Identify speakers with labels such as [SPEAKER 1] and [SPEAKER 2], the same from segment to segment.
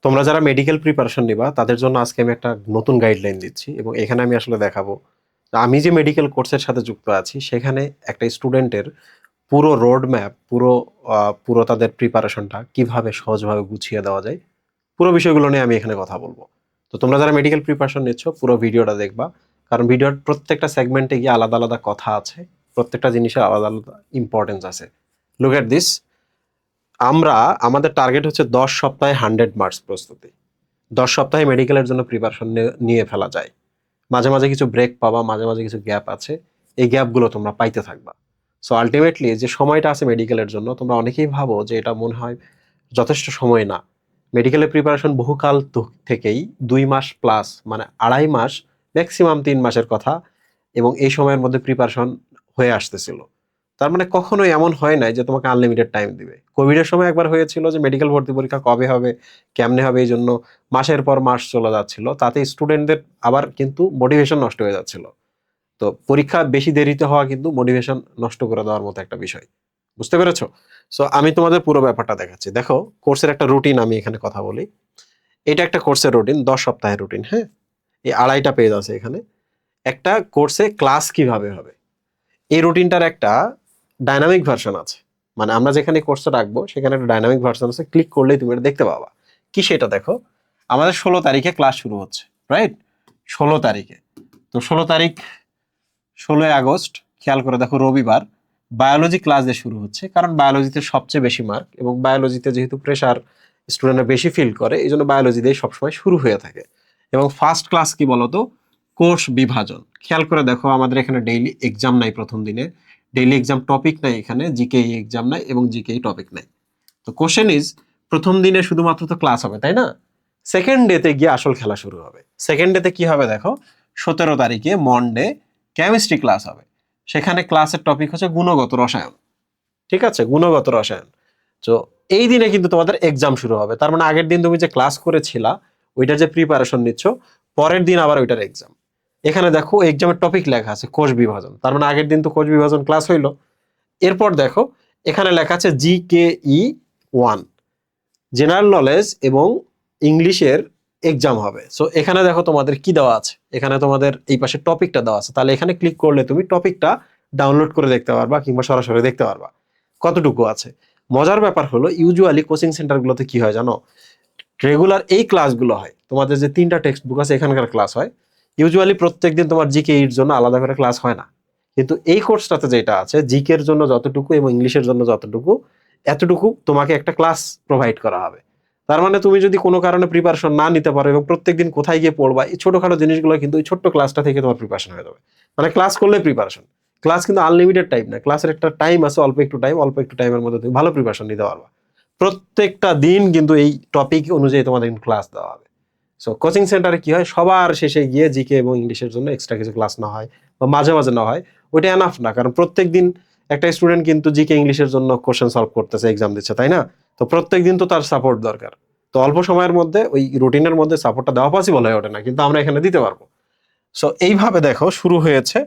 [SPEAKER 1] তোমরা যারা medical preparation নিবা তাদের জন্য আজকে আমি একটা নতুন গাইডলাইন দিচ্ছি এবং এখানে আমি আসলে দেখাবো আমি যে মেডিকেল কোর্সের সাথে যুক্ত আছি সেখানে একটা স্টুডেন্টের পুরো রোড ম্যাপ পুরো তাদের প্রিপারেশনটা কিভাবে সহজভাবে গুছিয়ে দেওয়া যায় পুরো বিষয়গুলো নিয়ে আমি এখানে কথা বলবো। তো তোমরা যারা মেডিকেল প্রিপারেশন নিচ্ছ পুরো ভিডিওটা দেখবা, কারণ ভিডিওর প্রত্যেকটা সেগমেন্টে গিয়ে আলাদা আলাদা কথা আছে, প্রত্যেকটা জিনিসের আলাদা আলাদা ইম্পর্টেন্স আছে। Look at this. আমরা আমাদের টার্গেট হচ্ছে 10 সপ্তাহে 100 মার্কস প্রস্তুতি। 10 সপ্তাহে মেডিকেলের জন্য প্রিপারেশন নিয়ে ফেলা যায়। মাঝে মাঝে কিছু ব্রেক পাবা, মাঝে মাঝে কিছু গ্যাপ আছে, এই গ্যাপগুলো তোমরা পাইতে থাকবা। সো আলটিমেটলি যে সময়টা আছে মেডিকেলের জন্য, তোমরা অনেকেই ভাবো যে এটা মনে হয় যথেষ্ট সময় না। মেডিকেলের প্রিপারেশন বহুকাল থেকেই 2 মাস প্লাস, মানে 2.5 মাস, ম্যাক্সিমাম 3 মাসের কথা, এবং এই সময়ের মধ্যে প্রিপারেশন হয়ে আসতেছিল। তার মানে কখনোই এমন হয় নাই যে তোমাকে আনলিমিটেড টাইম দিবে। কোভিডের সময় একবার হয়েছিল যে মেডিকেল ভর্তি পরীক্ষা কবে হবে, কেমনে হবে, এই জন্য মাসের পর মাস চলে যাচ্ছিল, তাতে স্টুডেন্টদের আবার কিন্তু মোটিভেশন নষ্ট হয়ে যাচ্ছিল। তো পরীক্ষা বেশি দেরিতে হওয়া কিন্তু মোটিভেশন নষ্ট করে দেওয়ার মতো একটা বিষয়। বুঝতে পেরেছো? সো আমি তোমাদের পুরো ব্যাপারটা দেখাচ্ছি। দেখো, কোর্সের একটা রুটিন আমি এখানে কথা বলি। এটা একটা কোর্সের রুটিন, 10 সপ্তাহের রুটিন। হ্যাঁ, এই 2.5টা পেজ আছে এখানে। একটা কোর্সে ক্লাস কিভাবে হবে, এই রুটিনটার একটা ডাইনামিক ভার্সন আছে। মানে আমরা যেখানে কোর্সটা রাখবো সেখানে একটা ডাইনামিক ভার্সন আছে, ক্লিক করলেই তুমি এটা দেখতে পাবা। কি সেটা দেখো, আমাদের 16 তারিখে ক্লাস শুরু হচ্ছে, রাইট? 16 তারিখে। তো 16 তারিখ, 16 আগস্ট, খেয়াল করে দেখো, রবিবার, বায়োলজি ক্লাস দিয়ে শুরু হচ্ছে, কারণ বায়োলজিতে সবচেয়ে বেশি মার্ক, এবং বায়োলজিতে যেহেতু প্রেশার স্টুডেন্টরা বেশি ফিল করে, এই জন্য বায়োলজি দিয়ে সবসময় শুরু হয়ে থাকে। এবং ফার্স্ট ক্লাস কি বলতো, কোষ বিভাজন। খেয়াল করে দেখো, আমাদের এখানে ডেইলি এক্সাম নাই প্রথম দিনে, ডেইলি এক্সাম টপিক নাই, এখানে জিকে এক্সাম নাই এবং জিকে টপিক নাই। তো কোশ্চেন ইজ, প্রথম দিনে শুধুমাত্র তো ক্লাস হবে, তাই না? সেকেন্ড ডেতে গিয়ে আসল খেলা শুরু হবে। সেকেন্ড ডেতে কি হবে দেখো, 17 তারিখে মনডে কেমিস্ট্রি ক্লাস হবে। সেখানে ক্লাসের টপিক হচ্ছে গুণগত রসায়ন। ঠিক আছে, গুণগত রসায়ন। তো এই দিনে কিন্তু তোমাদের এক্সাম শুরু হবে। তার মানে আগের দিন তুমি যে ক্লাস করেছিলা ওইটার যে প্রিপারেশন নিচ্ছ, পরের দিন আবার ওইটার এক্সাম। এখানে দেখো এক্সামের টপিক লেখা আছে কোষ বিভাজন, তার মানে আগের দিন তো কোষ বিভাজন ক্লাস হইলো। এরপর দেখো এখানে লেখা আছে GKE 1, জেনারেল নলেজ এবং ইংলিশের এক্সাম হবে। সো এখানে দেখো তোমাদের কি দেওয়া আছে, এখানে তোমাদের এই পাশে টপিকটা দেওয়া আছে। তাহলে এখানে ক্লিক করলে তুমি টপিকটা ডাউনলোড করে দেখতে পারবা, কিংবা সরাসরি দেখতে পারবা কতটুকু আছে। মজার ব্যাপার হলো, ইউজুয়ালি কোচিং সেন্টারগুলোতে কি হয় জানো, রেগুলার এই ক্লাসগুলো হয়। তোমাদের যে 3টা টেক্সট বুক আছে এখানকার ক্লাস হয়। ইউজুয়ালি প্রত্যেকদিন তোমার জিকে এর জন্য আলাদা করে ক্লাস হয় না। কিন্তু এই কোর্সটাতে যেটা আছে, জিকে এর জন্য যতটুকু এবং ইংলিশের জন্য যতটুকু, এতটুকু তোমাকে একটা ক্লাস প্রোভাইড করা হবে। তার মানে তুমি যদি কোনো কারণে প্রিপারেশন না নিতে পারো এবং প্রত্যেকদিন কোথায় গিয়ে পড়বা, এই ছোটখাটো জিনিসগুলো কিন্তু এই ছোট্ট ক্লাসটা থেকে তোমার প্রিপারেশন হয়ে যাবে। মানে ক্লাস করলে প্রিপারেশন। ক্লাস কিন্তু আনলিমিটেড টাইম না, ক্লাসের একটা টাইম আছে, অল্প একটু টাইম, অল্প একটু টাইমের মধ্যে তুমি ভালো প্রিপারেশন নিতে পারবা। প্রত্যেকটা দিন কিন্তু এই টপিক অনুযায়ী তোমাদের ক্লাস দেওয়া হবে। সো কোচিং সেন্টারে কি হয়, সবার শেষে গিয়ে জিকে এবং ইংলিশের জন্য এক্সট্রা কিছু ক্লাস না হয় বা মাঝে মাঝে না হয়, ওইটা এনাফ না। কারণ প্রত্যেক দিন একটা স্টুডেন্ট কিন্তু জিকে ইংলিশের জন্য কোশ্চেন সলভ করতেছে, এক্সাম দিচ্ছে, তাই না? তো প্রত্যেক দিন তো তার সাপোর্ট দরকার। তো অল্প সময়ের মধ্যে ওই রুটিনের মধ্যে সাপোর্টটা দেওয়া পসিবল হয়ে ওঠে না, কিন্তু আমরা এখানে দিতে পারবো। সো এইভাবে দেখো শুরু হয়েছে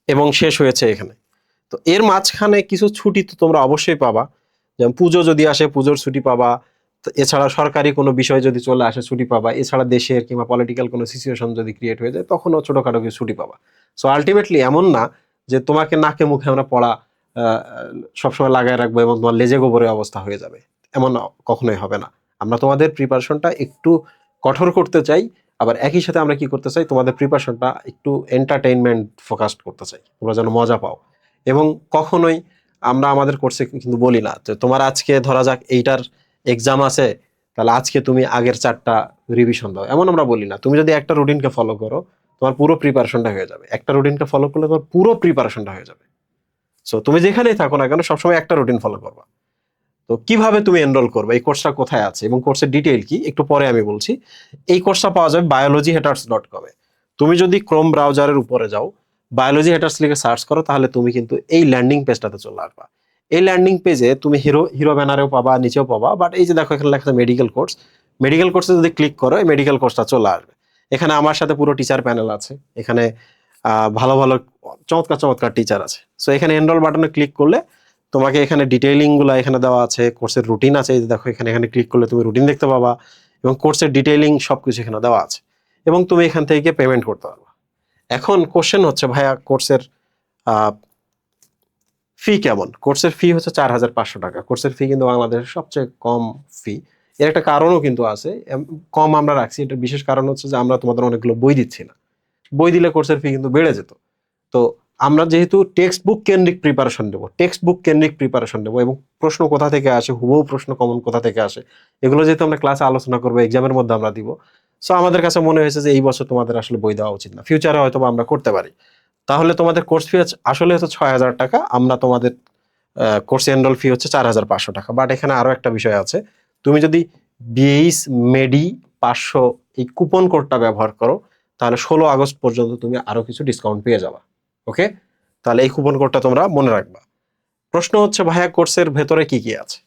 [SPEAKER 1] এবং শেষ হয়েছে এখানে। তো এর মাঝখানে কিছু ছুটি তো তোমরা অবশ্যই পাবা, যেমন পুজো যদি আসে পুজোর ছুটি পাবা, এছাড়া সরকারি কোনো বিষয় যদি চলে আসে ছুটি পাবা, এছাড়া দেশের কিংবা পলিটিক্যাল কোনো সিচুয়েশন যদি ক্রিয়েট হয়ে যায় তখনও ছোটখাটো কিছু ছুটি পাবা। সো আলটিমেটলি এমন না যে তোমাকে নাকে মুখে আমরা পড়া সবসময় লাগায় রাখবো এবং তোমার লেজে গোবরের অবস্থা হয়ে যাবে, এমন কখনোই হবে না। আমরা তোমাদের প্রিপারেশনটা একটু কঠোর করতে চাই, আবার একই সাথে আমরা কি করতে চাই, তোমাদের প্রিপারেশনটা একটু এন্টারটেইনমেন্ট ফোকাসড করতে চাই, তোমরা যেন মজা পাও। এবং কখনোই আমরা আমাদের কোর্সে কিন্তু বলি না যে তোমার আজকে ধরা যাক এইটার এক্সাম আছে, তাহলে আজকে তুমি আগের 4টা রিভিশন দাও, এমন আমরা বলি না। তুমি যদি একটা রুটিনকে ফলো করো, তোমার পুরো প্রিপারেশনটা হয়ে যাবে। একটা রুটিনকে ফলো করলে তোমার পুরো প্রিপারেশনটা হয়ে যাবে। সো তুমি যেখানেই থাকো না কেন, সবসময় একটা রুটিন ফলো করবা। তো কিভাবে তুমি এনরোল করবে, এই কোর্সটা কোথায় আছে এবং কোর্সের ডিটেইল কি একটু পরে আমি বলছি। এই কোর্সটা পাওয়া যাবে biologyhaters.com এ। তুমি যদি ক্রোম ব্রাউজারের উপরে যাও, বায়োলজি হেটার্স লিখে সার্চ করো, তাহলে তুমি কিন্তু এই ল্যান্ডিং পেজটাতে চলে আসবা। এই ল্যান্ডিং পেজে তুমি হিরো হিরো ব্যানারেও পাবা, নিচেও পাবা, বাট এই যে দেখো এখানে লেখা আছে মেডিকেল কোর্স। মেডিকেল কোর্সে যদি ক্লিক করো, এই মেডিকেল কোর্সটা চলে আসবে। এখানে আমার সাথে পুরো টিচার প্যানেল আছে, এখানে ভালো ভালো চমৎকার চমৎকার টিচার আছে। সো এখানে এনরোল বাটনে ক্লিক করলে তোমাকে এখানে ডিটেইলিং গুলো এখানে দেওয়া আছে, কোর্সের রুটিন আছে, এই যে দেখো এখানে এখানে ক্লিক করলে তুমি রুটিন দেখতে পাবা এবং কোর্সের ডিটেইলিং সবকিছু এখানে দেওয়া আছে এবং তুমি এখান থেকে পেমেন্ট করতে পারবা। এখন কোশ্চেন হচ্ছে ভাইয়া কোর্সের ফি কেমন? কোর্সের ফি হচ্ছে 4,500 টাকা। কোর্সের ফি কিন্তু বাংলাদেশের সবচেয়ে কম ফি। এর একটা কারণও কিন্তু আছে। কম আমরা রাখছি, এটার বিশেষ কারণ হচ্ছে যে আমরা তোমাদের অনেকগুলো বই দিচ্ছি না। বই দিলে কোর্সের ফি কিন্তু বেড়ে যেত। তো আমরা যেহেতু টেক্সট বুক কেন্দ্রিক প্রিপারেশন দেবো, টেক্সট বুক কেন্দ্রিক প্রিপারেশন দেবো এবং প্রশ্ন কোথা থেকে আসে, হুবহু প্রশ্ন কমন কোথা থেকে আসে, এগুলো যেহেতু আমরা ক্লাসে আলোচনা করবো, এক্সামের মধ্যে আমরা দিব। সো আমাদের কাছে মনে হয়েছে যে এই বছর তোমাদের আসলে বই দেওয়া উচিত না, ফিউচারে হয়তো আমরা করতে পারি। তাহলে তোমাদের কোর্স ফি আসলে হচ্ছে 6,000 টাকা, আমরা তোমাদের কোর্স এনরোল ফি হচ্ছে 4,500 টাকা। বাট এখানে আরো একটা বিষয় আছে, তুমি যদি 20 MEDI 500 এই কুপন কোডটা ব্যবহার করো তাহলে 16 আগস্ট পর্যন্ত তুমি আরো কিছু ডিসকাউন্ট পেয়ে যাবা। ওকে, তাহলে এই কুপন কোডটা তোমরা মনে রাখবা। প্রশ্ন হচ্ছে ভাইয়া কোর্সের ভেতরে কি কি আছে?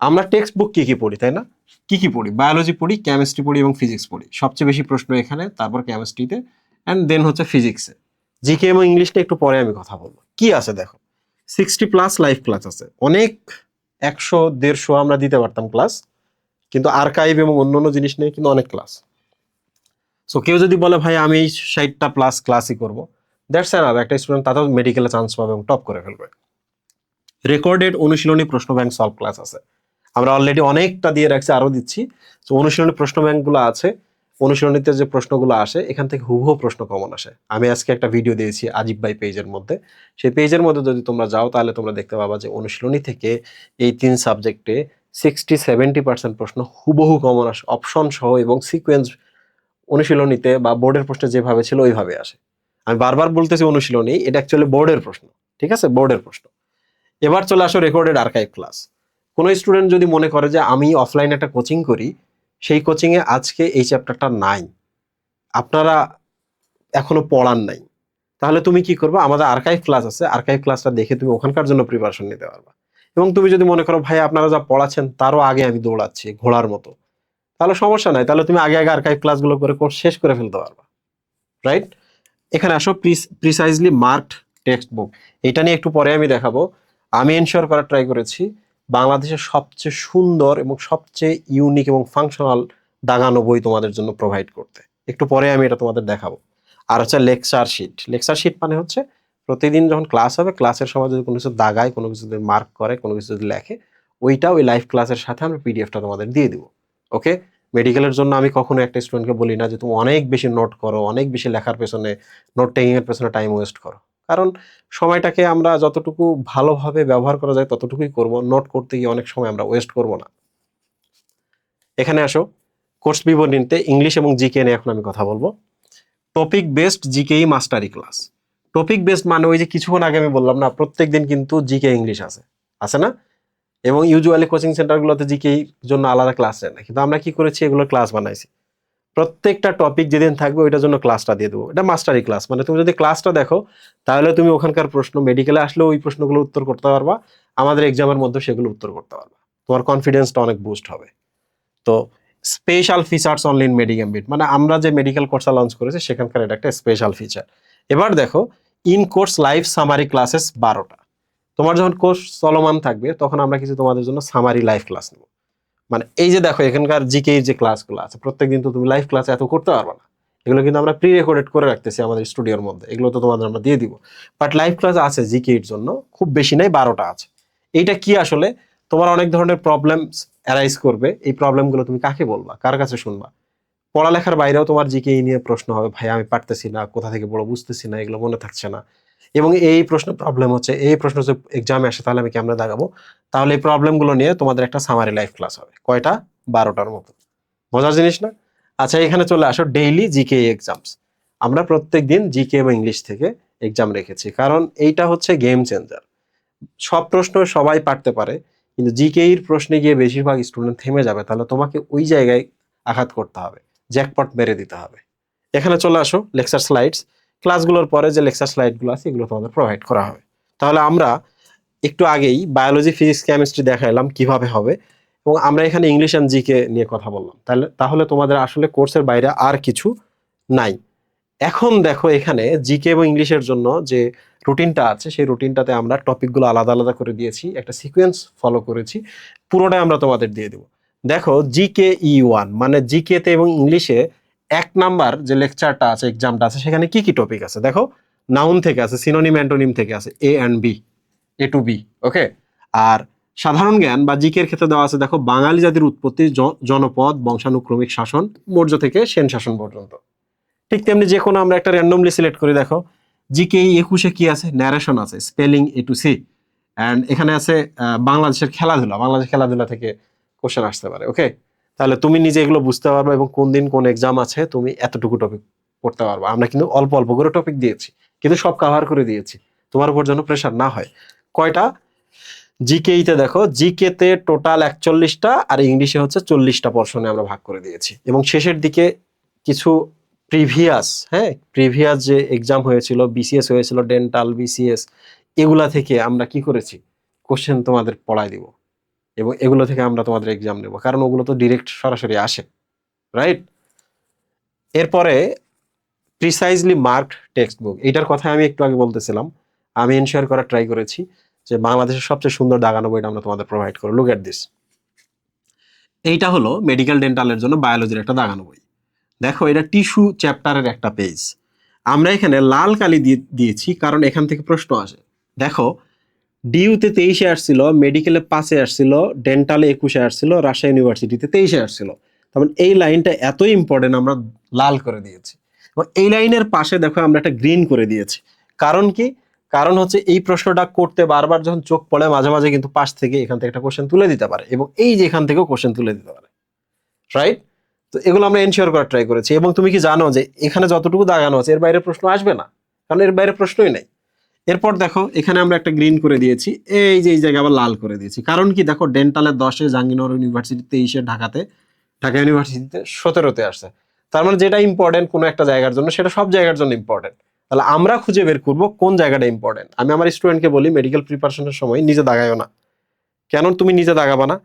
[SPEAKER 1] আমরা টেক্সট বুক কি কি পড়ি, তাই না? কি কি পড়ি? বায়োলজি পড়ি, কেমিস্ট্রি পড়ি এবং ফিজিক্স পড়ি। সবচেয়ে বেশি প্রশ্ন এখানে, তারপর কেমিস্ট্রিতে, অ্যান্ড দেন হচ্ছে ফিজিক্সে। জিকে এবং ইংলিশটা একটু পরে আমি কথা বলবো। কি আছে দেখো, 60+ লাইভ ক্লাস আছে, অনেক 100-150 আমরা দিতে পারতাম ক্লাস, কিন্তু আর্কাইভ এবং অন্যান্য জিনিস নিয়ে কিন্তু অনেক ক্লাস। সো কেউ যদি বলে ভাই আমি এই 60+ ক্লাসই করবো, দ্যাটস এনাফ। একটা স্টুডেন্ট তাতেও মেডিকেলে চান্স পাবে এবং টপ করে ফেলবে। রেকর্ডেড অনুশীলনী প্রশ্ন ব্যাংক সলভ ক্লাস আছে, আমরা অলরেডি অনেকটা দিয়ে রাখছি, আরো দিচ্ছি। তো অনুশীলনী প্রশ্ন ব্যাংকগুলো আছে, অনুশীলনীতে যে প্রশ্নগুলো আসে এখান থেকে হুবহু প্রশ্ন কমন আসে। আমি আজকে একটা ভিডিও দিয়েছি আজিব ভাই পেজের মধ্যে, সেই পেজের মধ্যে যদি তোমরা যাও তাহলে তোমরা দেখতে পাবা যে অনুশীলনী থেকে এই 3 সাবজেক্টে 60-70% প্রশ্ন হুবহু কমন আসে, অপশন সহ এবং সিকোয়েন্স অনুশীলনীতে বা বোর্ডের প্রশ্নে যেভাবে ছিল ওইভাবে আসে। আমি বারবার বলতেছি অনুশীলনী, এটা অ্যাকচুয়ালি বোর্ডের প্রশ্ন, ঠিক আছে, বোর্ডের প্রশ্ন। এবার চলে আসো রেকর্ডেড আর্কাইভ ক্লাস। কোনো স্টুডেন্ট যদি মনে করে যে আমি অফলাইনে একটা কোচিং করি, সেই কোচিংয়ে আজকে এই চ্যাপ্টারটা নাই, আপনারা এখনো পড়ান নাই, তাহলে তুমি কি করবে, আমাদের আর্কাইভ ক্লাস আছে, আর্কাইভ ক্লাসটা দেখে তুমি ওখানকার জন্য প্রিপারেশন নিতে পারবা। এবং তুমি যদি মনে করো ভাই আপনারা যা পড়াচ্ছেন তারও আগে আমি দৌড়াচ্ছি ঘোড়ার মতো, তাহলে সমস্যা নাই, তাহলে তুমি আগে আগে আর্কাইভ ক্লাসগুলো করে কোর্স শেষ করে ফেলতে পারবা। রাইট? এখানে আসো, প্রিসাইজলি মার্কড টেক্সট বুক, এটা নিয়ে একটু পরে আমি দেখাবো। আমি এনশিওর করার ট্রাই করেছি বাংলাদেশের সবচেয়ে সুন্দর এবং সবচেয়ে ইউনিক এবং ফাংশনাল দাগানো বই তোমাদের জন্য প্রোভাইড করতে, একটু পরে আমি এটা তোমাদের দেখাবো। আর হচ্ছে লেকচার শিট। লেকচার শিট মানে হচ্ছে প্রতিদিন যখন ক্লাস হবে, ক্লাসের সময় যদি কোনো কিছু দাগায়, কোনো কিছু যদি মার্ক করে, কোনো কিছু যদি লেখে, ওইটা ওই লাইভ ক্লাসের সাথে আমরা পিডিএফটা তোমাদের দিয়ে দিব। ওকে, মেডিকেলের জন্য আমি কখনো একটা স্টুডেন্টকে বলি না যে তুমি অনেক বেশি নোট করো, অনেক বেশি লেখার পেছনে, নোট টেকিং এর পেছনে টাইম ওয়েস্ট করো। কারণ সময়টাকে আমরা যতটুকু ভালোভাবে ব্যবহার করা যায় ততটুকুই করব, নোট করতে গিয়ে অনেক সময় আমরা ওয়েস্ট করব না। এখানে আসো, কোর্স বিবরণীতে ইংলিশ এবং জিকে নিয়ে এখন আমি কথা বলবো। টপিক বেসড জিকেই মাস্টারি ক্লাস। টপিক বেসড মানে ওই যে কিছুক্ষণ আগে আমি বললাম না, প্রত্যেকদিন কিন্তু জিকে ইংলিশ আছে, আছে না? এবং ইউজুয়ালি কোচিং সেন্টারগুলোতে জিকে জন্য আলাদা ক্লাস নেয় না, কিন্তু আমরা কি করেছি, এগুলো ক্লাস বানাইছি। প্রত্যেকটা টপিক যেদিন থাকবে ওইটার জন্য ক্লাসটা দিয়ে দেবো, এটা মাস্টারি ক্লাস। মানে তুমি যদি ক্লাসটা দেখো তাহলে তুমি ওখানকার প্রশ্ন, মেডিকেলে আসলেও ওই প্রশ্নগুলো উত্তর করতে পারবা, আমাদের এক্সামের মধ্যে সেগুলো উত্তর করতে পারবা, তোমার কনফিডেন্সটা অনেক বুস্ট হবে। তো স্পেশাল ফিচার্স অনলি ইন মেডিকেমবিট, মানে আমরা যে মেডিকেল কোর্সটা লঞ্চ করেছি সেখানকার এটা একটা স্পেশাল ফিচার। এবার দেখো, in course live summary classes 12টা। তোমার যখন কোর্স চলমান থাকবে তখন আমরা কিছু তোমাদের জন্য সামারি লাইভ ক্লাস নেব। মানে এই যে দেখো এখানকার জিকে যে ক্লাসগুলো আছে, প্রত্যেকদিন তো তুমি লাইভ ক্লাস এত করতে পারবে না, এগুলো কিন্তু আমরা প্রি রেকর্ডেড করে রাখতেছি আমাদের স্টুডিওর মধ্যে, এগুলো তো তোমাদের আমরা দিয়ে দিব। বাট লাইভ ক্লাস আছে জিকে এর জন্য, খুব বেশি নাই, 12টা আছে। এইটা কি আসলে, তোমার অনেক ধরনের প্রবলেম অ্যারাইজ করবে, এই প্রবলেমগুলো তুমি কাকে বলবা, কার কাছে শুনবা? পড়ালেখার বাইরেও তোমার জিকে নিয়ে প্রশ্ন হবে, ভাই আমি পারতেছি না, কোথা থেকে বড় বুঝতেছি না, এগুলো মনে থাকছে না, এবং এই প্রশ্ন প্রবলেম হচ্ছে, এই প্রশ্ন যে এক্সামে আসে তাহলে আমি কেমনে দাগাবো, তাহলে এই প্রবলেমগুলো নিয়ে তোমাদের একটা সামারি লাইভ ক্লাস হবে। কয়টা? 12টার মতো। মজার জিনিস না? আচ্ছা, এখানে চলে আসো, ডেইলি জিকে এক্সামস। আমরা প্রত্যেক দিন জিকে এবং ইংলিশ থেকে এক্সাম রেখেছি, কারণ এইটা হচ্ছে গেম চেঞ্জার। সব প্রশ্ন সবাই পারতে পারে, কিন্তু জিকে এর প্রশ্নে গিয়ে বেশিরভাগ স্টুডেন্ট থেমে যাবে, তাহলে তোমাকে ওই জায়গায় আঘাত করতে হবে, জ্যাকপট মেরে দিতে হবে। এখানে চলে আসো, লেকচার স্লাইডস। ক্লাসগুলোর পরে যে লেকচার স্লাইডগুলো আছে এগুলো তোমাদের প্রোভাইড করা হবে। তাহলে আমরা একটু আগেই বায়োলজি, ফিজিক্স, কেমিস্ট্রি দেখাইলাম কিভাবে হবে, এবং আমরা এখানে ইংলিশ অ্যান্ড জিকে নিয়ে কথা বললাম। তাহলে তোমাদের আসলে কোর্সের বাইরে আর কিছু নাই। এখন দেখো এখানে জিকে এবং ইংলিশের জন্য যে রুটিনটা আছে সেই রুটিনটাতে আমরা টপিকগুলো আলাদা আলাদা করে দিয়েছি, একটা সিকোয়েন্স ফলো করেছি, পুরোটাই আমরা তোমাদের দিয়ে দেবো। দেখো জিকে ই1 মানে জিকে তে এবং ইংলিশে 1 নাম্বার যে লেকচারটা আছে, এক্সামটা আছে, সেখানে কি কি টপিক আছে দেখো। নাউন থেকে আছে, সিনোনিম অ্যান্টোনিম থেকে আছে, A and B, A to B, okay. আর সাধারণ জ্ঞান বা জিকের ক্ষেত্রে দেওয়া আছে দেখো বাঙালি জাতির উৎপত্তি, জনপদ, বংশানুক্রমিক শাসন, মৌর্য থেকে সেন শাসন পর্যন্ত। ঠিক তেমনি যে কোনো আমরা একটা র্যান্ডমলি সিলেক্ট করি, দেখো জিকে 21-এ কি আছে, ন্যারেশন আছে, spelling A to C, and এখানে আছে বাংলাদেশের খেলাধুলা, বাংলাদেশ খেলাধুলা থেকে কোশ্চেন আসতে পারে, ওকে। তাহলে তুমি নিজে এগুলো বুঝতে পারবে এবং কোন দিন কোন এক্সাম আছে তুমি এতটুকু টপিক পড়তে পারবে। আমরা কিন্তু অল্প অল্প করে টপিক দিয়েছি, কিন্তু সব কাভার করে দিয়েছি, তোমার উপর যেন প্রেশার না হয়। কয়টা জিকেইতে দেখো, জিকেতে টোটাল 41টা আর ইংলিশে হচ্ছে 40টা পর্শনে আমরা ভাগ করে দিয়েছি, এবং শেষের দিকে কিছু প্রিভিয়াস যে এক্সাম হয়েছিল, বিসিএস হয়েছিল, ডেন্টাল, বিসিএস, এগুলা থেকে আমরা কি করেছি, কোশ্চেন তোমাদের পড়াই দিব, এবং এগুলো থেকে আমরা তোমাদের এক্সাম নেব, কারণ ওগুলো তো ডিরেক্ট সরাসরি আসে, রাইট। এরপরে প্রিসাইজলি মার্কড টেক্সট বুক, এইটার কথা আমি একটু আগে বলতেছিলাম, আমি এনশিওর করার ট্রাই করেছি যে বাংলাদেশের সবচেয়ে সুন্দর দাগানো বইটা আমরা তোমাদের প্রোভাইড করব। লুক এট দিস, এইটা হলো মেডিকেল ডেন্টালের জন্য বায়োলজির একটা দাগানো বই। দেখো এটা টিস্যু চ্যাপ্টারের একটা পেজ, আমরা এখানে লাল কালি দিয়েছি কারণ এখান থেকে প্রশ্ন আসে। দেখো ডিউতে 23-এ আসছিল, মেডিকেলে 5-এ আসছিল, ডেন্টালে 21-এ আসছিল, রাজশাহী ইউনিভার্সিটিতে 23-এ আসছিল। তখন এই লাইনটা এত ইম্পর্টেন্ট আমরা লাল করে দিয়েছি, এবং এই লাইনের পাশে দেখো আমরা একটা গ্রিন করে দিয়েছি। কারণ কি, কারণ হচ্ছে এই প্রশ্নটা করতে বারবার যখন চোখ পড়ে মাঝে মাঝে কিন্তু পাশ থেকে এখান থেকে একটা কোশ্চেন তুলে দিতে পারে, এবং এই যে এখান থেকেও কোশ্চেন তুলে দিতে পারে, রাইট। তো এগুলো আমরা এনশিওর করার ট্রাই করেছি, এবং তুমি কি জানো যে এখানে যতটুকু দাগানো আছে এর বাইরে প্রশ্ন আসবে না, কারণ এর বাইরে প্রশ্নই নাই। এরপর দেখো এখানে আমরা একটা গ্রিন করে দিয়েছি, এই যে এই জায়গায় আবার লাল করে দিয়েছি, কারণ কি দেখো ডেন্টালের 10-এ, জাহাঙ্গীরনগর ইউনিভার্সিটি 23-এ, ঢাকা ইউনিভার্সিটিতে 17-তে আসছে। তার মানে যেটা ইম্পর্টেন্ট কোনো একটা জায়গার জন্য সেটা সব জায়গার জন্য ইম্পর্টেন্ট। তাহলে আমরা খুঁজে বের করবো কোন জায়গাটা ইম্পর্টেন্ট। আমি আমার স্টুডেন্টকে বলি মেডিকেল প্রিপারেশনের সময় নিজে দাগাইও না। কেন তুমি নিজে দাগাবা না?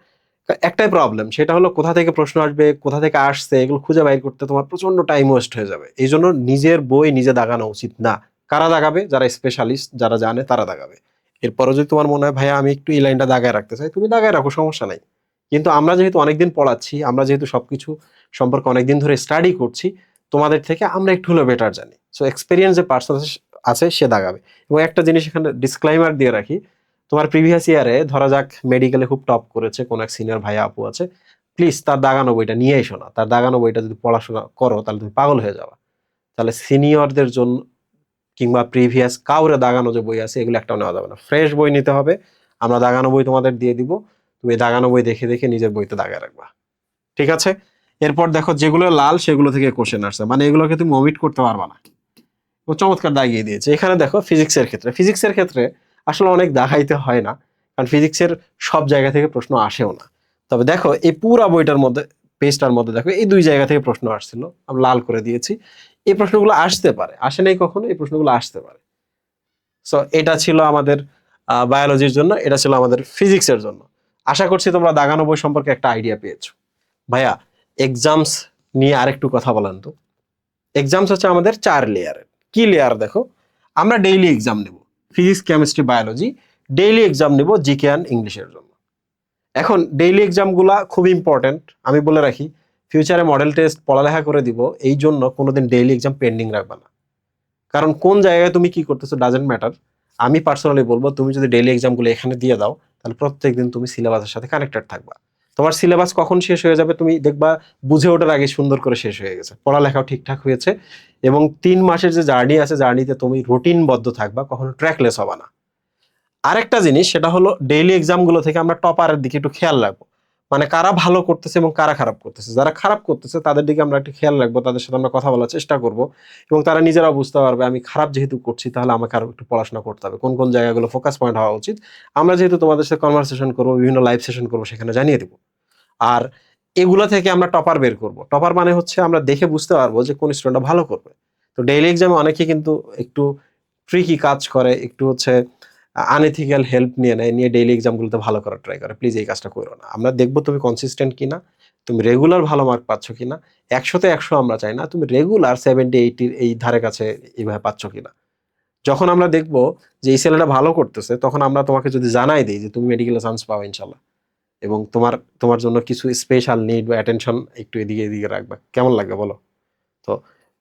[SPEAKER 1] একটাই প্রবলেম, সেটা হলো কোথা থেকে প্রশ্ন আসবে, কোথা থেকে আসছে, এগুলো খুঁজে বাইর করতে তোমার প্রচন্ড টাইম ওয়েস্ট হয়ে যাবে। এই জন্য নিজের বই নিজে দাগানো উচিত না। কারা দাগাবে? যারা স্পেশালিস্ট, যারা জানে তারা দাগাবে। এরপরও যদি তোমার মনে হয় ভাইয়া আমি একটু এই লাইনটা দাগায় রাখতে চাই, তুমি দাগায় রাখো, সমস্যা নাই। কিন্তু আমরা যেহেতু অনেকদিন পড়াচ্ছি, আমরা যেহেতু সবকিছু সম্পর্কে অনেকদিন ধরে স্টাডি করছি, তোমাদের থেকে আমরা একটু হলেও বেটার জানি। সো এক্সপিরিয়েন্স যে পার্সন আছে সে দাগাবে। এবং একটা জিনিস এখানে ডিসক্লাইমার দিয়ে রাখি, তোমার প্রিভিয়াস ইয়ারে ধরা যাক মেডিকেলে খুব টপ করেছে কোন এক সিনিয়র ভাইয়া আপু আছে, প্লিজ তার দাগানো বইটা নিয়ে এসো না। তার দাগানো বইটা যদি পড়াশোনা করো তাহলে তুমি পাগল হয়ে যাবা। তাহলে সিনিয়রদের জন্য কিংবা প্রিভিয়াস কাউরে দাগানো যে বই আছে এগুলো একটাও নেওয়া যাবে না, ফ্রেশ বই নিতে হবে। আমরা দাগানো বই তোমাদের দিয়ে দিব, তুমি দাগানো বই দেখে দেখে নিজের বইতে দাগায় রাখবা, ঠিক আছে। এরপর দেখো যেগুলো লাল সেগুলো থেকে কোশ্চেন আসছে, মানে এগুলোকে তুমি ওমিট করতে পারবা না। ও চমৎকার দাগিয়ে দিয়েছে। এখানে দেখো ফিজিক্সের ক্ষেত্রে আসলে অনেক দাগাইতে হয় না, কারণ ফিজিক্সের সব জায়গা থেকে প্রশ্ন আসেও না। তবে দেখো এই পুরা বইটার মধ্যে, পেজটার মধ্যে দেখো এই 2 জায়গা থেকে প্রশ্ন আসছিল, আমি লাল করে দিয়েছি। এই প্রশ্নগুলো আসতে পারে, আসে নাই কখনো, এই প্রশ্নগুলো আসতে পারে। সো এটা ছিল আমাদের বায়োলজির জন্য, এটা ছিল আমাদের ফিজিক্সের জন্য। আশা করছি তোমরা দাগানো বই সম্পর্কে একটা আইডিয়া পেয়েছো। ভাইয়া এক্সামস নিয়ে আরেকটু কথা বলেন তো। এক্সামস হচ্ছে আমাদের 4 লেয়ারের। কি লেয়ার দেখো, আমরা ডেইলি এক্সাম নেব physics, chemistry, biology, daily exam নেব জিকে অ্যান্ড ইংলিশের জন্য। এখন ডেইলি এক্সামগুলা খুব ইম্পর্টেন্ট, আমি বলে রাখি, ফিউচারে মডেল টেস্ট পড়ালেখা করে দিব, এই জন্য কোনোদিন ডেইলি এক্সাম পেন্ডিং রাখবা না। কারণ কোন জায়গায় তুমি কি করতেছো ডাজেন্ট ম্যাটার। আমি পার্সোনালি বলবো তুমি যদি ডেইলি এক্সামগুলো এখানে দিয়ে দাও তাহলে প্রত্যেকদিন তুমি সিলেবাসের সাথে কানেক্টেড থাকবা। তোমার সিলেবাস কখন শেষ হয়ে যাবে তুমি দেখবা বুঝে ওঠার আগে সুন্দর করে শেষ হয়ে গেছে, পড়ালেখাও ঠিকঠাক হয়েছে, এবং 3 মাসের যে জার্নি আছে জার্নিতে তুমি রুটিনবদ্ধ থাকবা, কখনো ট্র্যাকলেস হবে না। আরেকটা জিনিস সেটা হলো ডেইলি এক্সামগুলো থেকে আমরা টপারের দিকে একটু খেয়াল রাখবো, মানে কারা ভালো করতেছে এবং কারা খারাপ করতেছে। যারা খারাপ করতেছে তাদের দিকে আমরা একটু খেয়াল রাখবো, তাদের সাথে আমরা কথা বলার চেষ্টা করব, এবং তারা নিজেরাও বুঝতে পারবে আমি খারাপ যেহেতু করছি তাহলে আমাকে আরো একটু পড়াশোনা করতে হবে, কোন কোন জায়গাগুলো ফোকাস পয়েন্ট হওয়া উচিত। আমরা যেহেতু তোমাদের সাথে কনভারসেশন করবো, বিভিন্ন লাইভ সেশন করবো, সেখানে জানিয়ে দেবো। আর এগুলা থেকে আমরা টপার বের করব। টপার মানে হচ্ছে আমরা দেখে বুঝতে পারবো যে কোন স্টুডেন্টটা ভালো করবে। তো ডেইলি এক্সামে অনেকে কিন্তু একটু ট্রিকি কাজ করে, একটু হচ্ছে আনএথিক্যাল হেল্প নিয়ে নেয়, নিয়ে ডেইলি এক্সামগুলোতে ভালো করার ট্রাই করে। প্লিজ এই কাজটা করো না। আমরা দেখবো তুমি কনসিস্টেন্ট কিনা, তুমি রেগুলার ভালো মার্ক পাচ্ছ কিনা। 100-তে 100 আমরা চাই না, তুমি রেগুলার 70-80 এই ধারে কাছে এইভাবে পাচ্ছ কিনা। যখন আমরা দেখবো যে এই ছেলেটা ভালো করতেছে, তখন আমরা তোমাকে যদি জানাই দিই যে তুমি মেডিকেলে চান্স পাও ইনশাল্লাহ, এবং তোমার জন্য কিছু স্পেশাল নিড বা অ্যাটেনশন একটু এদিকে এদিকে রাখবা, কেমন লাগবে বলো? তো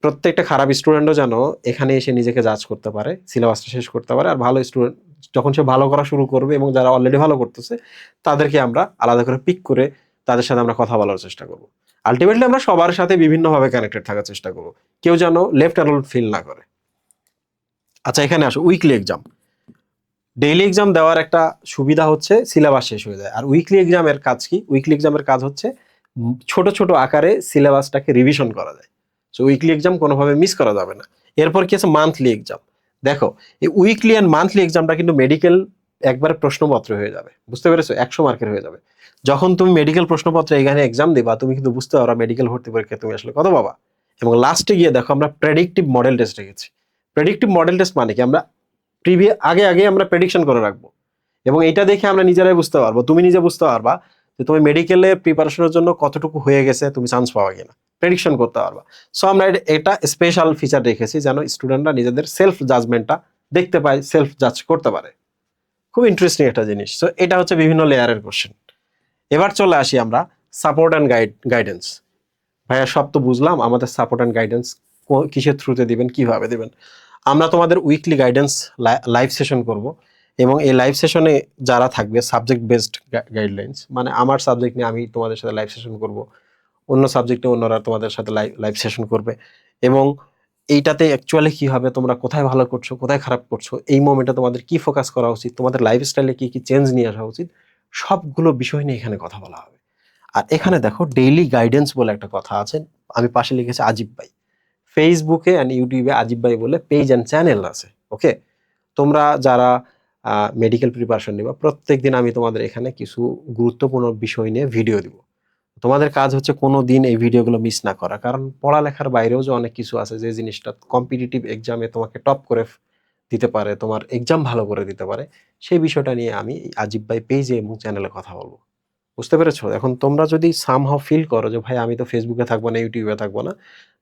[SPEAKER 1] প্রত্যেকটা খারাপ স্টুডেন্টও যেন এখানে এসে নিজেকে জাজ করতে পারে, সিলেবাসটা শেষ করতে পারে। আর ভালো স্টুডেন্ট যখন সে ভালো করা শুরু করবে এবং যারা অলরেডি ভালো করতেছে তাদেরকে আমরা আলাদা করে পিক করে তাদের সাথে আমরা কথা বলার চেষ্টা করব। আলটিমেটলি আমরা সবার সাথে বিভিন্নভাবে কানেক্টেড থাকার চেষ্টা করব, কেউ যেন লেফট অ্যালোন ফিল না করে। আচ্ছা, এখানে আসো উইকলি এক্সাম। ডেইলি এক্সাম দেওয়ার একটা সুবিধা হচ্ছে সিলেবাস শেষ হয়ে যায়। আর উইকলি এক্সামের কাজ কি? উইকলি এক্সামের কাজ হচ্ছে ছোট ছোট আকারে সিলেবাসটাকে রিভিশন করা যায়। সো উইকলি এক্সাম কোনোভাবে মিস করা যাবে না। এরপর কি আছে? Monthly exam. দেখো, এই উইকলি অ্যান্ড মান্থলি এক্সামটা কিন্তু মেডিকেল একবারে প্রশ্নপত্র হয়ে যাবে, বুঝতে পেরেছো? 100 মার্কের হয়ে যাবে। যখন তুমি মেডিকেল প্রশ্নপত্র এখানে এক্সাম দিবা, তুমি কিন্তু বুঝতে পারো মেডিকেল ভর্তি পরীক্ষা তুমি আসলে কত পাবা। এবং লাস্টে গিয়ে দেখো আমরা প্রেডিক্টিভ মডেল টেস্ট রেখেছি। প্রেডিক্টিভ মডেল টেস্ট মানে কি? আমরা আগে আমরা প্রেডিকশন করে রাখবো, এবং এটা দেখে আমরা নিজেরাই বুঝতে পারবো, তুমি নিজে বুঝতে পারবা যে তুমি মেডিকেলে প্রিপারেশনের জন্য কতটুকু হয়ে গেছে, তুমি চান্স পাওয়া কিনা, প্রেডিকশন করতে পারবা। সো আমরা এটা স্পেশাল ফিচার রেখেছি যেন স্টুডেন্টরা নিজেদের সেলফ জাজমেন্টটা দেখতে পায়, সেলফ জাজ করতে পারে। খুব ইন্টারেস্টিং একটা জিনিস। সো এটা হচ্ছে বিভিন্ন লেয়ারের কোশ্চেন। এবার চলে আসি আমরা সাপোর্ট অ্যান্ড গাইডেন্স। ভাইয়া সব তো বুঝলাম, আমাদের সাপোর্ট অ্যান্ড গাইডেন্স কিসের থ্রুতে দিবেন, কিভাবে দিবেন? আমরা তোমাদের উইকলি গাইডেন্স লাইভ সেশন করব, এবং এই লাইভ সেশনে যারা থাকবে সাবজেক্ট বেসড গাইডলাইন্স, মানে আমার সাবজেক্ট নিয়ে আমি তোমাদের সাথে লাইভ সেশন করব, অন্য সাবজেক্টে অন্যরা তোমাদের সাথে লাইভ সেশন করবে। এবং এইটাতে অ্যাকচুয়ালি কি হবে, তোমরা কোথায় ভালো করছো, কোথায় খারাপ করছো, এই মোমেন্টে তোমাদের কি ফোকাস করা উচিত, তোমাদের লাইফস্টাইলে কি কি চেঞ্জ নিয়ে আসা উচিত, সবগুলো বিষয় নিয়ে এখানে কথা বলা হবে। আর এখানে দেখো ডেইলি গাইডেন্স বলে একটা কথা আছে, আমি পাশে লিখেছি আজিব ভাই। ফেসবুকে অ্যান্ড ইউটিউবে আজিব ভাই বলে পেজ অ্যান্ড চ্যানেল আছে। ওকে, তোমরা যারা মেডিকেল প্রিপারেশন নিবা, প্রত্যেক দিন আমি তোমাদের এখানে কিছু গুরুত্বপূর্ণ বিষয় নিয়ে ভিডিও দিব। তোমাদের কাজ হচ্ছে কোনো দিন এই ভিডিওগুলো মিস না করা, কারণ পড়ালেখার বাইরেও যে অনেক কিছু আছে যে জিনিসটা কম্পিটিটিভ এক্সামে তোমাকে টপ করে দিতে পারে, তোমার এক্সাম ভালো করে দিতে পারে, সেই বিষয়টা নিয়ে আমি আজিব ভাই পেজে এবং চ্যানেলে কথা বলবো। বুঝতে পেরেছো? এখন তোমরা যদি সামহাও ফিল করো যে ভাই আমি তো ফেসবুকে থাকবো না, ইউটিউবে থাকবো না,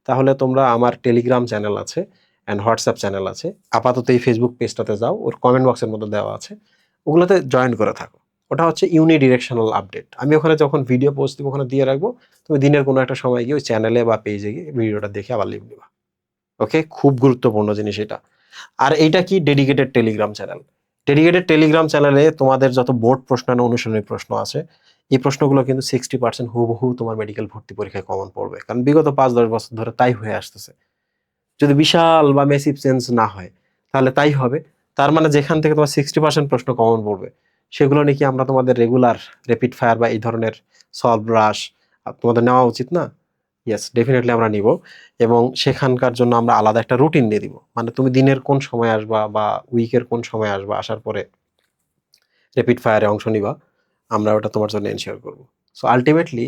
[SPEAKER 1] তাহলে তোমরা আমার টেলিগ্রাম চ্যানেল আছে অ্যান্ড হোয়াটসঅ্যাপ চ্যানেল আছে, আপাতত এই ফেসবুক পেজটাতে যাও, ওর কমেন্ট বক্সের মধ্যে দেওয়া আছে, ওগুলোতে জয়েন করে থাকো। ওটা হচ্ছে ইউনিডিরেকশনাল আপডেট। আমি ওখানে যখন ভিডিও পোস্ট দিব ওখানে দিয়ে রাখবো, তুমি দিনের কোনো একটা সময় গিয়ে ওই চ্যানেলে বা পেজে গিয়ে ভিডিওটা দেখে আবার লিভ নিবা। ওকে, খুব গুরুত্বপূর্ণ জিনিস এটা। আর এইটা কি? Dedicated Telegram channel. Dedicated Telegram চ্যানেলে তোমাদের যত বোর্ড প্রশ্ন আর অনুশীলনী প্রশ্ন আছে, এই প্রশ্নগুলো কিন্তু 60% হুবহু তোমার মেডিকেল ভর্তি পরীক্ষায় কমন পড়বে, কারণ বিগত 5-10 বছর ধরে তাই হয়ে আসতেছে। যদি বিশাল বা মেসিভ চেঞ্জ না হয় তাহলে তাই হবে। তার মানে যেখান থেকে তোমার 60% প্রশ্ন কমন পড়বে, সেগুলো নাকি আমরা তোমাদের রেগুলার র্যাপিড ফায়ার বা এই ধরনের সলভ রাশ তোমাদের নেওয়া উচিত না? ইয়েস, ডেফিনেটলি আমরা নিব। এবং সেখানকার জন্য আমরা আলাদা একটা রুটিন দিয়ে দিব, মানে তুমি দিনের কোন সময় আসবা বা উইকের কোন সময় আসবা, আসার পরে র্যাপিড ফায়ারে অংশ নিবা, আমরা ওটা তোমার জন্য এনশিওর করব। সো আলটিমেটলি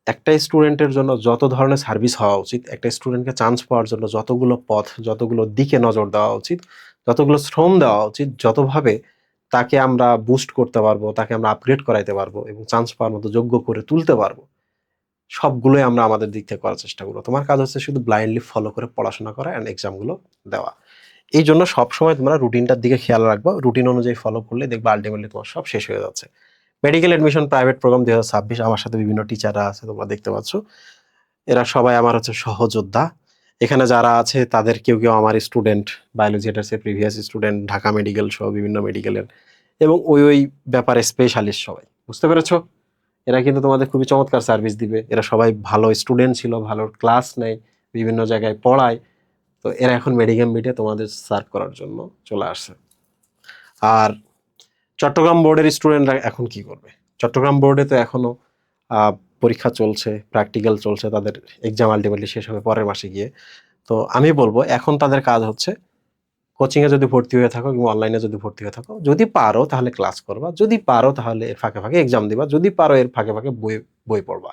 [SPEAKER 1] একটা স্টুডেন্টের জন্য যত ধরনের সার্ভিস হওয়া উচিত, একটা স্টুডেন্টকে চান্স পাওয়ার জন্য যতগুলো পথ, যতগুলো দিকে নজর দেওয়া উচিত, যতগুলো শ্রম দেওয়া উচিত, যতভাবে তাকে আমরা বুস্ট করতে পারবো, তাকে আমরা আপগ্রেড করাইতে পারবো এবং চান্স পাওয়ার মতো যোগ্য করে তুলতে পারবো, সবগুলোই আমরা আমাদের দিক থেকে করার চেষ্টা করবো। তোমার কাজ হচ্ছে শুধু ব্লাইন্ডলি ফলো করে পড়াশোনা করা অ্যান্ড এক্সামগুলো দেওয়া। এই জন্য সবসময় তোমরা রুটিনটার দিকে খেয়াল রাখবা, রুটিন অনুযায়ী ফলো করলে দেখবা আলটিমেটলি তোমার সব শেষ হয়ে যাচ্ছে। মেডিকেল অ্যাডমিশন প্রাইভেট প্রোগ্রাম 2026, আমার সাথে বিভিন্ন টিচাররা আছে, তোমরা দেখতে পাচ্ছ, এরা সবাই আমার হচ্ছে সহযোদ্ধা। এখানে যারা আছে তাদের কেউ কেউ আমার স্টুডেন্ট, বায়োলজি এটার প্রিভিয়াস স্টুডেন্ট, ঢাকা মেডিকেল সহ বিভিন্ন মেডিকেলের, এবং ওই ব্যাপারে স্পেশালিস্ট সবাই। বুঝতে পেরেছো? এরা কিন্তু তোমাদের খুবই চমৎকার সার্ভিস দিবে। এরা সবাই ভালো স্টুডেন্ট ছিল, ভালো ক্লাস নেয়, বিভিন্ন জায়গায় পড়ায়। তো এরা এখন মেডিকেল মিটে তোমাদের সার্ভ করার জন্য চলে আসছে। আর চট্টগ্রাম বোর্ডের স্টুডেন্টরা এখন কি করবে? চট্টগ্রাম বোর্ডে তো এখনো পরীক্ষা চলছে, প্র্যাকটিক্যাল চলছে, তাদের এক্সাম আলটিমেটলি শেষ হবে পরের মাসে গিয়ে। তো আমি বলবো এখন তাদের কাজ হচ্ছে কোচিংয়ে যদি ভর্তি হয়ে থাকো কিংবা অনলাইনে যদি ভর্তি হয়ে থাকো, যদি পারো তাহলে ক্লাস করবা, যদি পারো তাহলে এর ফাঁকে ফাঁকে এক্সাম দিবা, যদি পারো এর ফাঁকে ফাঁকে বই পড়বা।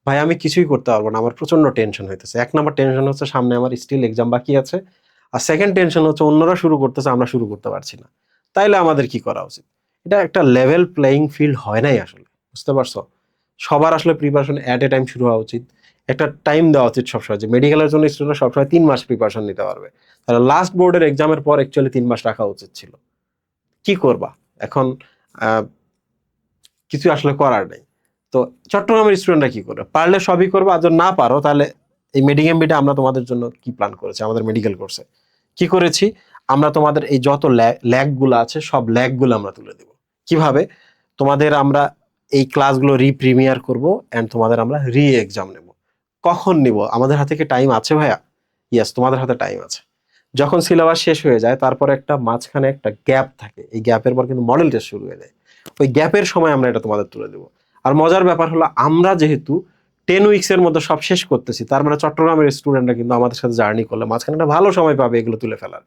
[SPEAKER 1] ভাই আমি কিছুই করতে পারবো না, আমার প্রচন্ড টেনশন হইতেছে। 1 নম্বর টেনশন হচ্ছে সামনে আমার স্টিল এক্সাম বাকি আছে, আর সেকেন্ড টেনশন হচ্ছে অন্যরা শুরু করতেছে, আমরা শুরু করতে পারছি না। তাইলে আমাদের কি করা উচিত? এটা একটা লেভেল প্লেয়িং ফিল্ড হয় নাই আসলে, বুঝতে পারছো? সবার আসলে প্রিপারেশন অ্যাট এ টাইম শুরু হওয়া উচিত। একটা টাইম দেওয়া উচিত সবসময়, যে মেডিকেলের জন্য স্টুডেন্ট সবসময় 3 মাস প্রিপারেশন নিতে পারবে। তাহলে লাস্ট বোর্ডের এক্সামের পর অ্যাকচুয়ালি 3 মাস রাখা উচিত ছিল। কি করবা এখন? আহ, কিছু আসলে করার নেই। তো চট্টগ্রামের স্টুডেন্টরা কি করবে? পারলে সবই করবে, আর যদি না পারো তাহলে এই মেডিকেমবিটা আমরা তোমাদের জন্য কি প্ল্যান করেছি আমাদের মেডিকেল কোর্সে, কি করেছি আমরা তোমাদের এই যত ল্যাগগুলো আছে সব ল্যাগগুলো আমরা তুলে দেব। কিভাবে? তোমাদের আমরা এই ক্লাসগুলো রিপ্রিমিয়ার করব অ্যান্ড তোমাদের আমরা এক্সাম নেব। কখন নিব? আমাদের হাতে কি টাইম আছে ভাইয়া? ইয়েস, তোমাদের হাতে টাইম আছে। যখন সিলেবাস শেষ হয়ে যায় তারপরে একটা মাঝখানে একটা গ্যাপ থাকে, এই গ্যাপের পর কিন্তু মডেল টেস্ট শুরু হয়ে যায়। ওই গ্যাপের সময় আমরা এটা তোমাদের তুলে দেবো। আর মজার ব্যাপার হলো, আমরা যেহেতু 10 উইক্সের মধ্যে সব শেষ করতেছি, তার মানে চট্টগ্রামের স্টুডেন্টরা কিন্তু আমাদের সাথে জার্নি করলে মাঝখানে একটা ভালো সময় পাবে এগুলো তুলে ফেলার।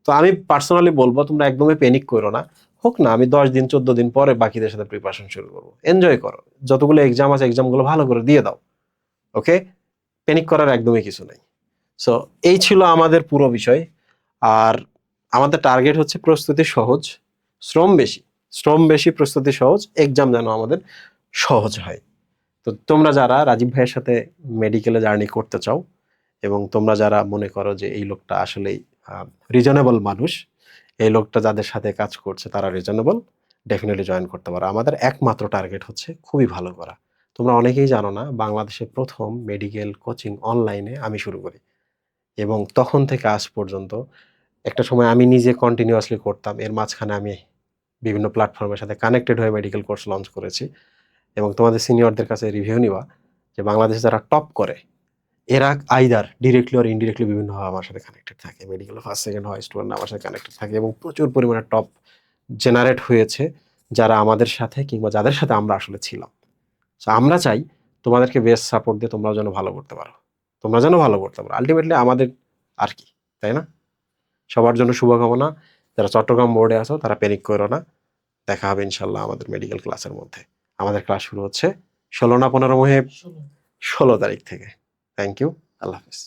[SPEAKER 1] তো আমি পার্সোনালি বলবো তোমরা একদমই প্যানিক করো না। হোক না, আমি 10 দিন 14 দিন পরে বাকিদের সাথে প্রিপারেশন শুরু করবো। এনজয় করো, যতগুলো এক্সাম আছে এক্সামগুলো ভালো করে দিয়ে দাও। ওকে, প্যানিক করার একদমই কিছু নেই। সো এই ছিল আমাদের পুরো বিষয়। আর আমাদের টার্গেট হচ্ছে প্রস্তুতি সহজ, শ্রম বেশি। শ্রম বেশি, প্রস্তুতি সহজ, এক্সাম যেন আমাদের সহজ হয়। তো তোমরা যারা রাজীব ভাইয়ের সাথে মেডিকেলে জার্নি করতে চাও, এবং তোমরা যারা মনে করো যে এই লোকটা আসলেই রিজনেবল মানুষ, এই লোকটা যাদের সাথে কাজ করছে তারা রিজনেবল, ডেফিনেটলি জয়েন করতে পারো। আমাদের একমাত্র টার্গেট হচ্ছে খুবই ভালো করা। তোমরা অনেকেই জানো না, বাংলাদেশে প্রথম মেডিকেল কোচিং অনলাইনে আমি শুরু করি, এবং তখন থেকে আজ পর্যন্ত একটা সময় আমি নিজে কন্টিনিউয়াসলি করতাম, এর মাঝখানে আমি বিভিন্ন প্ল্যাটফর্মের সাথে কানেক্টেড হয়ে মেডিকেল কোর্স লঞ্চ করেছি। এবং তোমাদের সিনিয়রদের কাছে রিভিউ নিবা যে বাংলাদেশে যারা টপ করে এরা আইদার ডিরেক্টলি অর ইনডিরেক্টলি বিভিন্নভাবে আমার সাথে কানেক্টেড থাকে, মেডিকেল ফার্স্ট সেকেন্ড হয় স্টুডেন্ট আমার সাথে কানেক্টেড থাকে, এবং প্রচুর পরিমাণে টপ জেনারেট হয়েছে যারা আমাদের সাথে কিংবা যাদের সাথে আমরা আসলে ছিলাম। সো আমরা চাই তোমাদেরকে বেস্ট সাপোর্ট দিয়ে তোমরাও যেন ভালো করতে পারো, তোমরা যেন ভালো করতে পারো, আলটিমেটলি আমাদের আর কি, তাই না? সবার জন্য শুভকামনা। যারা চট্টগ্রাম বোর্ডে আছো তারা প্যানিক করো না, দেখা হবে ইনশাল্লাহ আমাদের মেডিকেল ক্লাসের মধ্যে। আমাদের ক্লাস শুরু হচ্ছে 16 না 15 মে, 16 তারিখ থেকে। থ্যাংক ইউ, আল্লাহ হাফিজ।